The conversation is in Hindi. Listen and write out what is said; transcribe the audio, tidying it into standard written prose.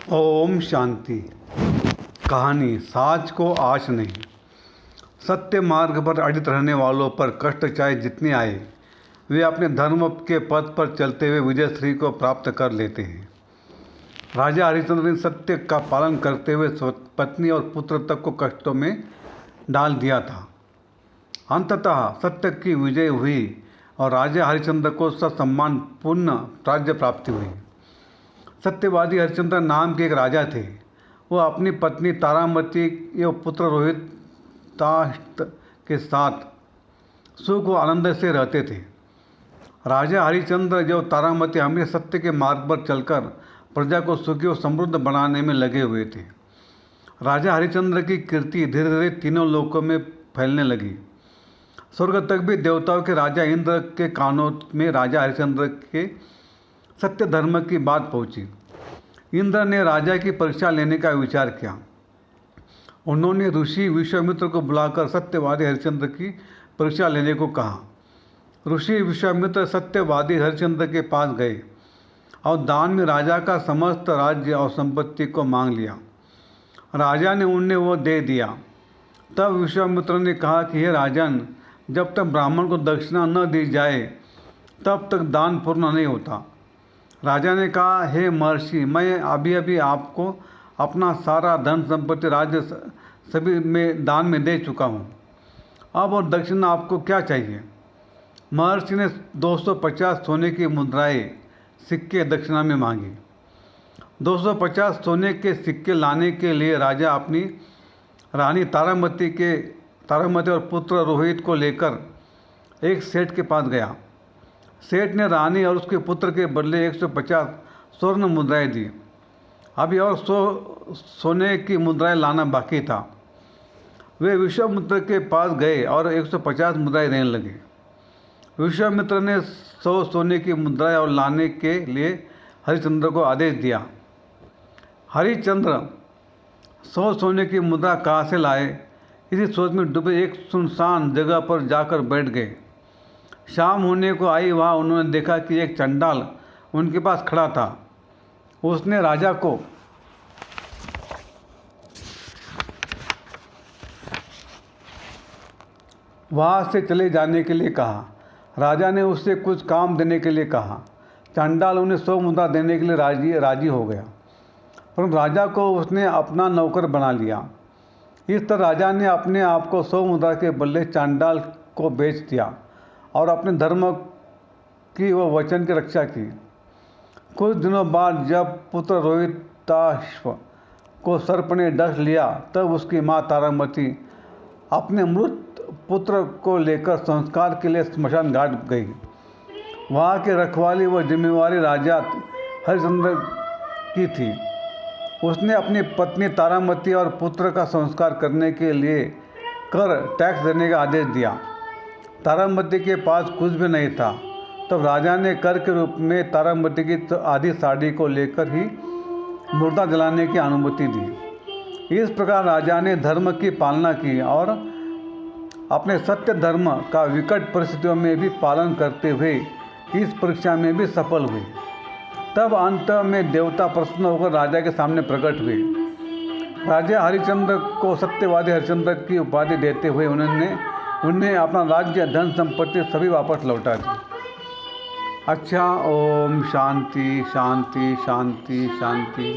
ओम शांति। कहानी साच को आश नहीं। सत्य मार्ग पर अडित रहने वालों पर कष्ट चाहे जितने आए, वे अपने धर्म के पथ पर चलते हुए विजय श्री को प्राप्त कर लेते हैं। राजा हरिश्चंद्र ने सत्य का पालन करते हुए पत्नी और पुत्र तक को कष्टों में डाल दिया था। अंततः सत्य की विजय हुई और राजा हरिश्चंद्र को ससम्मान पूर्ण राज्य प्राप्ति हुई। सत्यवादी हरिश्चंद्र नाम के एक राजा थे। वो अपनी पत्नी तारामती एवं पुत्र रोहिताश्त के साथ सुख व आनंद से रहते थे। राजा हरिश्चंद्र जो तारामती हमेशा सत्य के मार्ग पर चलकर प्रजा को सुखी और समृद्ध बनाने में लगे हुए थे। राजा हरिश्चंद्र की कीर्ति धीरे धीरे तीनों लोकों में फैलने लगी। स्वर्ग तक भी देवताओं के राजा इंद्र के कानों में राजा हरिश्चंद्र के सत्य धर्म की बात पहुंची। इंद्र ने राजा की परीक्षा लेने का विचार किया। उन्होंने ऋषि विश्वामित्र को बुलाकर सत्यवादी हरिश्चंद्र की परीक्षा लेने को कहा। ऋषि विश्वामित्र सत्यवादी हरिश्चंद्र के पास गए और दान में राजा का समस्त राज्य और संपत्ति को मांग लिया। राजा ने उन्हें वो दे दिया। तब विश्वामित्र ने कहा कि हे राजन, जब तक ब्राह्मण को दक्षिणा न दी जाए तब तक दान पूर्ण नहीं होता। राजा ने कहा, हे महर्षि, मैं अभी अभी आपको अपना सारा धन संपत्ति राज्य सभी में दान में दे चुका हूँ। अब और दक्षिणा आपको क्या चाहिए? महर्षि ने 250 सोने की मुद्राएं सिक्के दक्षिणा में मांगी। 250 सोने के सिक्के लाने के लिए राजा अपनी रानी तारामती और पुत्र रोहित को लेकर एक सेठ के पास गया। सेठ ने रानी और उसके पुत्र के बदले 150 स्वर्ण मुद्राएं दी। अभी और 100 सोने की मुद्राएं लाना बाकी था। वे विश्वामित्र के पास गए और 150 मुद्राएं देने लगे। विश्वामित्र ने 100 सोने की मुद्राएं और लाने के लिए हरिश्चंद्र को आदेश दिया। हरिश्चंद्र 100 सोने की मुद्रा कहाँ से लाए, इसी सोच में डूबे एक सुनसान जगह पर जाकर बैठ गए। शाम होने को आई। वहाँ उन्होंने देखा कि एक चंडाल उनके पास खड़ा था। उसने राजा को वहाँ से चले जाने के लिए कहा। राजा ने उससे कुछ काम देने के लिए कहा। चंडाल उन्हें 100 मुद्रा देने के लिए राजी हो गया, परंतु राजा को उसने अपना नौकर बना लिया। इस तरह राजा ने अपने आप को 100 मुद्रा के बदले चंडाल को बेच दिया और अपने धर्म की व वचन की रक्षा की। कुछ दिनों बाद जब पुत्र रोहिताश्व को सर्प ने डस लिया, तब उसकी माँ तारामती अपने मृत पुत्र को लेकर संस्कार के लिए स्मशान घाट गई। वहाँ के रखवाली व जिम्मेवारी राजा हरिश्चंद्र की थी। उसने अपनी पत्नी तारामती और पुत्र का संस्कार करने के लिए कर टैक्स देने का आदेश दिया। तारामती के पास कुछ भी नहीं था। तब राजा ने कर के रूप में तारामती की आधी साड़ी को लेकर ही मुर्दा जलाने की अनुमति दी। इस प्रकार राजा ने धर्म की पालना की और अपने सत्य धर्म का विकट परिस्थितियों में भी पालन करते हुए इस परीक्षा में भी सफल हुए। तब अंत में देवता प्रसन्न होकर राजा के सामने प्रकट हुए। राजा हरिश्चंद्र को सत्यवादी हरिश्चंद्र की उपाधि देते हुए उन्हें अपना राज्य, धन संपत्ति सभी वापस लौटा दी। अच्छा, ओम शांति शांति शांति शांति।